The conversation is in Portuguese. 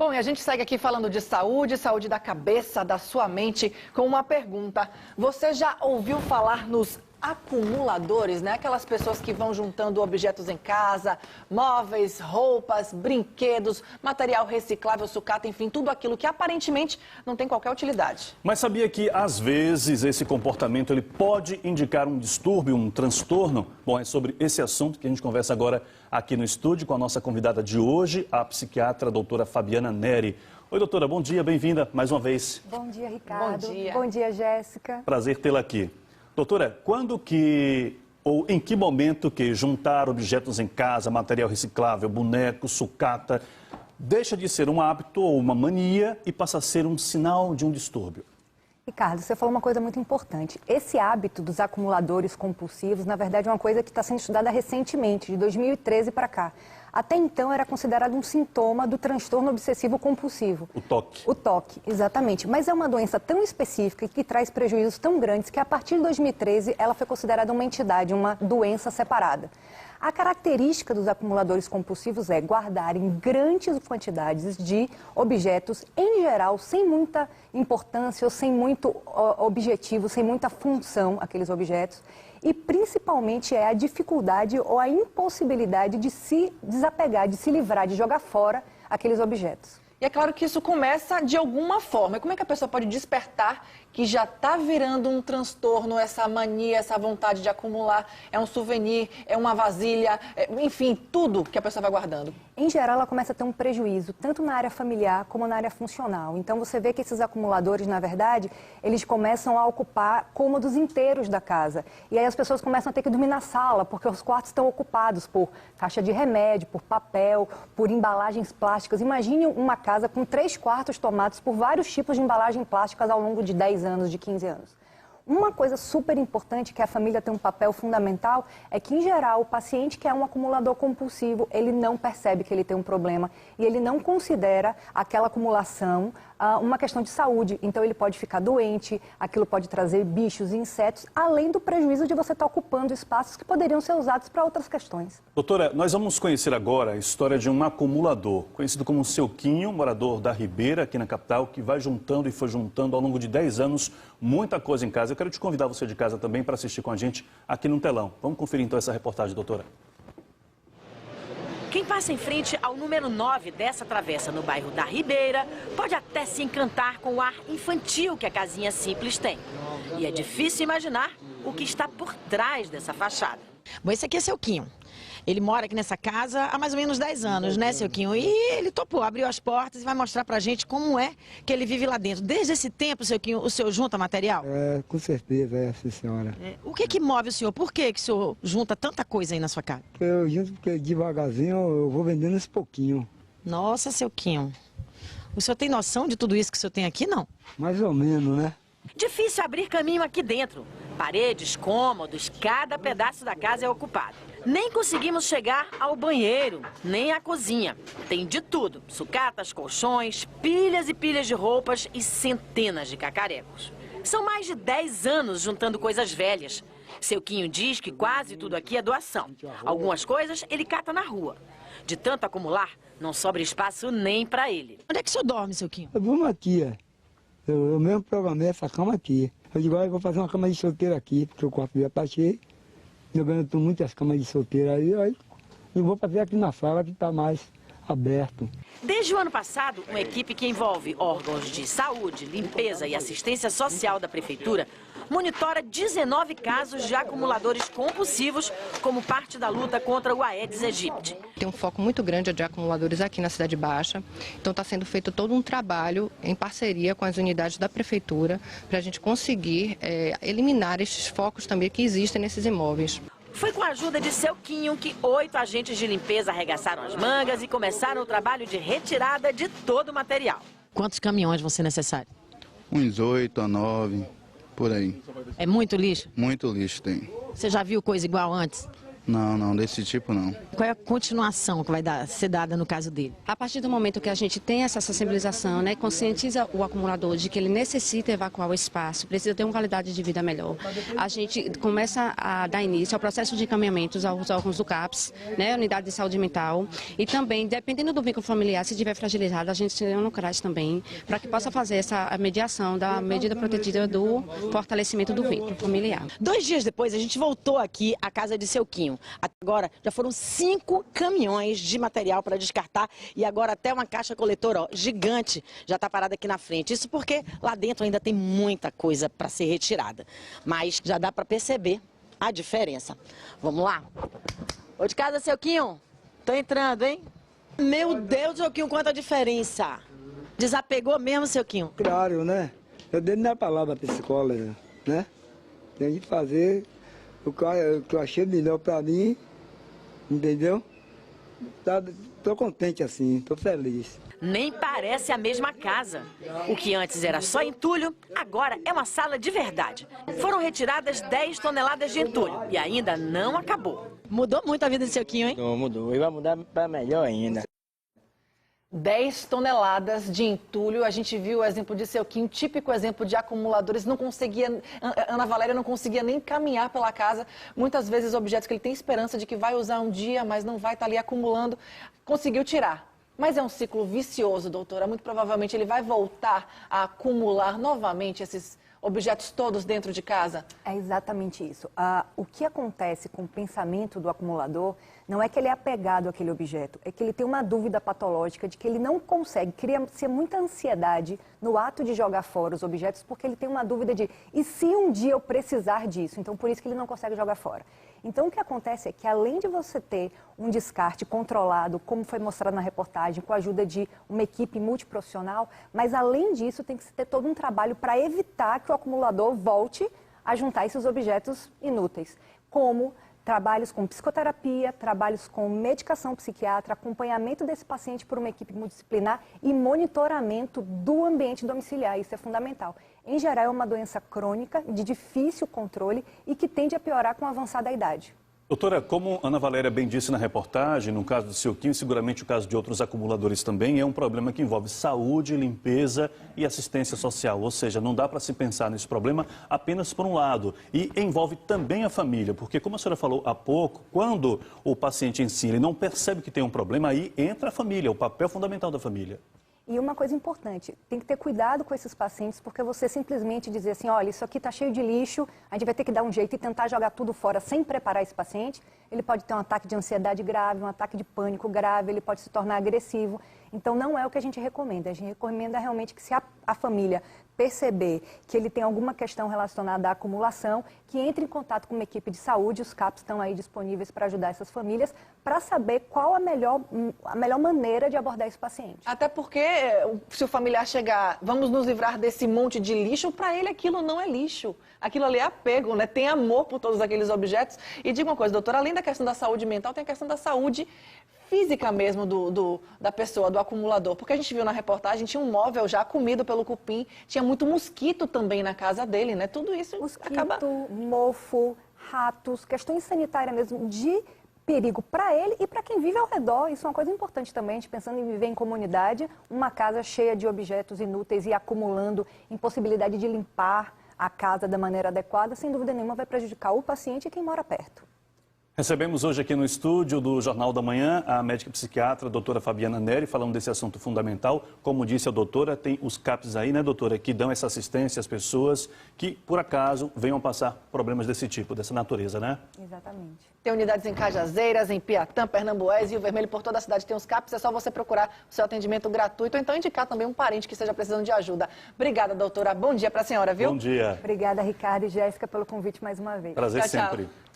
Bom, e a gente segue aqui falando de saúde, saúde da cabeça, da sua mente, com uma pergunta. Você já ouviu falar nos acumuladores, né? Aquelas pessoas que vão juntando objetos em casa, móveis, roupas, brinquedos, material reciclável, sucata, enfim, tudo aquilo que aparentemente não tem qualquer utilidade. Mas sabia que, às vezes, esse comportamento ele pode indicar um distúrbio, um transtorno? Bom, é sobre esse assunto que a gente conversa agora aqui no estúdio com a nossa convidada de hoje, a psiquiatra a doutora Fabiana Neri. Oi, doutora, bom dia, bem-vinda mais uma vez. Bom dia, Ricardo. Bom dia. Bom dia, Jéssica. Prazer tê-la aqui. Doutora, quando que ou em que momento que juntar objetos em casa, material reciclável, boneco, sucata, deixa de ser um hábito ou uma mania e passa a ser um sinal de um distúrbio? Ricardo, você falou uma coisa muito importante. Esse hábito dos acumuladores compulsivos, na verdade, é uma coisa que está sendo estudada recentemente, de 2013 para cá. Até então era considerado um sintoma do transtorno obsessivo compulsivo. O TOC. O TOC, exatamente. Mas é uma doença tão específica e que traz prejuízos tão grandes que a partir de 2013 ela foi considerada uma entidade, uma doença separada. A característica dos acumuladores compulsivos é guardarem grandes quantidades de objetos, em geral, sem muita importância ou sem muito objetivo, sem muita função, aqueles objetos. E principalmente é a dificuldade ou a impossibilidade de se desapegar, de se livrar, de jogar fora aqueles objetos. E é claro que isso começa de alguma forma. E como é que a pessoa pode despertar que já está virando um transtorno, essa mania, essa vontade de acumular? É um souvenir, é uma vasilha, enfim, tudo que a pessoa vai guardando. Em geral, ela começa a ter um prejuízo, tanto na área familiar como na área funcional. Então, você vê que esses acumuladores, na verdade, eles começam a ocupar cômodos inteiros da casa. E aí as pessoas começam a ter que dormir na sala, porque os quartos estão ocupados por caixa de remédio, por papel, por embalagens plásticas. Imagine uma casa com 3 quartos tomados por vários tipos de embalagens plásticas ao longo de 10 anos, de 15 anos. Uma coisa super importante que a família tem um papel fundamental é que, em geral, o paciente que é um acumulador compulsivo, ele não percebe que ele tem um problema e ele não considera aquela acumulação uma questão de saúde. Então, ele pode ficar doente, aquilo pode trazer bichos e insetos, além do prejuízo de você estar ocupando espaços que poderiam ser usados para outras questões. Doutora, nós vamos conhecer agora a história de um acumulador, conhecido como Seu Quinho, morador da Ribeira, aqui na capital, que vai juntando e foi juntando ao longo de 10 anos muita coisa em casa. Eu quero te convidar você de casa também para assistir com a gente aqui no telão. Vamos conferir então essa reportagem, doutora. Quem passa em frente ao número 9 dessa travessa no bairro da Ribeira pode até se encantar com o ar infantil que a casinha simples tem. E é difícil imaginar o que está por trás dessa fachada. Bom, esse aqui é Seu Quinho. Ele mora aqui nessa casa há mais ou menos 10 anos, né, Seu Quinho? E ele topou, abriu as portas e vai mostrar pra gente como é que ele vive lá dentro. Desde esse tempo, Seu Quinho, o senhor junta material? Com certeza, sim, senhora. O que move o senhor? Por que o senhor junta tanta coisa aí na sua casa? Eu junto porque devagarzinho eu vou vendendo esse pouquinho. Nossa, Seu Quinho, o senhor tem noção de tudo isso que o senhor tem aqui, não? Mais ou menos, né? Difícil abrir caminho aqui dentro. Paredes, cômodos, cada pedaço da casa é ocupado. Nem conseguimos chegar ao banheiro, nem à cozinha. Tem de tudo: sucatas, colchões, pilhas e pilhas de roupas e centenas de cacarecos. São mais de 10 anos juntando coisas velhas. Seu Quinho diz que quase tudo aqui é doação. Algumas coisas ele cata na rua. De tanto acumular, não sobra espaço nem para ele. Onde é que o senhor dorme, Seu Quinho? Eu durmo aqui, eu mesmo programei essa cama aqui. Eu digo, eu vou fazer uma cama de solteiro aqui, porque o quarto já está cheio. Eu ganho muitas camas de solteiro aí eu vou fazer aqui na sala que está mais aberto. Desde o ano passado, uma equipe que envolve órgãos de saúde, limpeza e assistência social da prefeitura monitora 19 casos de acumuladores compulsivos como parte da luta contra o Aedes aegypti. Tem um foco muito grande de acumuladores aqui na Cidade Baixa, então está sendo feito todo um trabalho em parceria com as unidades da prefeitura para a gente conseguir eliminar estes focos também que existem nesses imóveis. Foi com a ajuda de Seu Quinho que 8 agentes de limpeza arregaçaram as mangas e começaram o trabalho de retirada de todo o material. Quantos caminhões vão ser necessários? Uns 8 a 9, por aí. É muito lixo? Muito lixo tem. Você já viu coisa igual antes? Não, desse tipo não. Qual é a continuação que vai ser dada no caso dele? A partir do momento que a gente tem essa sensibilização, né, conscientiza o acumulador de que ele necessita evacuar o espaço, precisa ter uma qualidade de vida melhor, a gente começa a dar início ao processo de encaminhamentos aos órgãos do CAPS, né, Unidade de Saúde Mental, e também, dependendo do vínculo familiar, se estiver fragilizado, a gente tem no CRAS também, para que possa fazer essa mediação da medida protetiva do fortalecimento do vínculo familiar. 2 dias depois, a gente voltou aqui à casa de seu Quinho. Até agora, já foram 5 caminhões de material para descartar e agora até uma caixa coletora, ó, gigante já está parada aqui na frente. Isso porque lá dentro ainda tem muita coisa para ser retirada. Mas já dá para perceber a diferença. Vamos lá? Ô de casa, seu Quinho. Tô entrando, hein? Meu Deus, seu Quinho, quanta diferença. Desapegou mesmo, seu Quinho? Claro, né? Eu dei na palavra psicóloga, né? Tem que fazer o que eu achei melhor para mim, entendeu? Tô contente assim, tô feliz. Nem parece a mesma casa. O que antes era só entulho, agora é uma sala de verdade. Foram retiradas 10 toneladas de entulho e ainda não acabou. Mudou muito a vida do seu Quinho, hein? Mudou. E vai mudar para melhor ainda. 10 toneladas de entulho. A gente viu o exemplo de seu Quinho, típico exemplo de acumuladores. Não conseguia, Ana Valéria não conseguia nem caminhar pela casa. Muitas vezes objetos que ele tem esperança de que vai usar um dia, mas não vai estar ali acumulando. Conseguiu tirar. Mas é um ciclo vicioso, doutora. Muito provavelmente ele vai voltar a acumular novamente esses objetos todos dentro de casa? É exatamente isso. O que acontece com o pensamento do acumulador não é que ele é apegado àquele objeto, é que ele tem uma dúvida patológica de que ele não consegue, cria-se muita ansiedade no ato de jogar fora os objetos, porque ele tem uma dúvida de, e se um dia eu precisar disso? Então, por isso que ele não consegue jogar fora. Então, o que acontece é que, além de você ter um descarte controlado, como foi mostrado na reportagem, com a ajuda de uma equipe multiprofissional, mas, além disso, tem que ter todo um trabalho para evitar que o acumulador volte a juntar esses objetos inúteis, como trabalhos com psicoterapia, trabalhos com medicação psiquiátrica, acompanhamento desse paciente por uma equipe multidisciplinar e monitoramento do ambiente domiciliar. Isso é fundamental. Em geral, é uma doença crônica, de difícil controle e que tende a piorar com o avançar da idade. Doutora, como Ana Valéria bem disse na reportagem, no caso do seu Quinho, seguramente o caso de outros acumuladores também, é um problema que envolve saúde, limpeza e assistência social. Ou seja, não dá para se pensar nesse problema apenas por um lado. E envolve também a família, porque como a senhora falou há pouco, quando o paciente em si ele não percebe que tem um problema, aí entra a família, o papel fundamental da família. E uma coisa importante, tem que ter cuidado com esses pacientes, porque você simplesmente dizer assim, olha, isso aqui está cheio de lixo, a gente vai ter que dar um jeito e tentar jogar tudo fora sem preparar esse paciente. Ele pode ter um ataque de ansiedade grave, um ataque de pânico grave, ele pode se tornar agressivo. Então, não é o que a gente recomenda. A gente recomenda realmente que se a família perceber que ele tem alguma questão relacionada à acumulação, que entre em contato com uma equipe de saúde, os CAPs estão aí disponíveis para ajudar essas famílias, para saber qual a melhor maneira de abordar esse paciente. Até porque, se o familiar chegar, vamos nos livrar desse monte de lixo, para ele aquilo não é lixo. Aquilo ali é apego, né? Tem amor por todos aqueles objetos. E diga uma coisa, doutora, além da questão da saúde mental, tem a questão da saúde física mesmo da pessoa, do acumulador. Porque a gente viu na reportagem, tinha um móvel já comido pelo cupim, tinha muito mosquito também na casa dele, né? Tudo isso acaba... mofo, ratos, questões sanitárias mesmo de perigo para ele e para quem vive ao redor. Isso é uma coisa importante também, a gente pensando em viver em comunidade, uma casa cheia de objetos inúteis e acumulando, impossibilidade de limpar a casa da maneira adequada, sem dúvida nenhuma vai prejudicar o paciente e quem mora perto. Recebemos hoje aqui no estúdio do Jornal da Manhã a médica psiquiatra, a doutora Fabiana Neri, falando desse assunto fundamental. Como disse a doutora, tem os CAPs aí, né, doutora, que dão essa assistência às pessoas que, por acaso, venham passar problemas desse tipo, dessa natureza, né? Exatamente. Tem unidades em Cajazeiras, em Piatã, Pernambués, Rio Vermelho, por toda a cidade tem os CAPs, é só você procurar o seu atendimento gratuito ou então indicar também um parente que esteja precisando de ajuda. Obrigada, doutora. Bom dia para a senhora, viu? Bom dia. Obrigada, Ricardo e Jéssica, pelo convite mais uma vez. Prazer tchau, sempre. Tchau.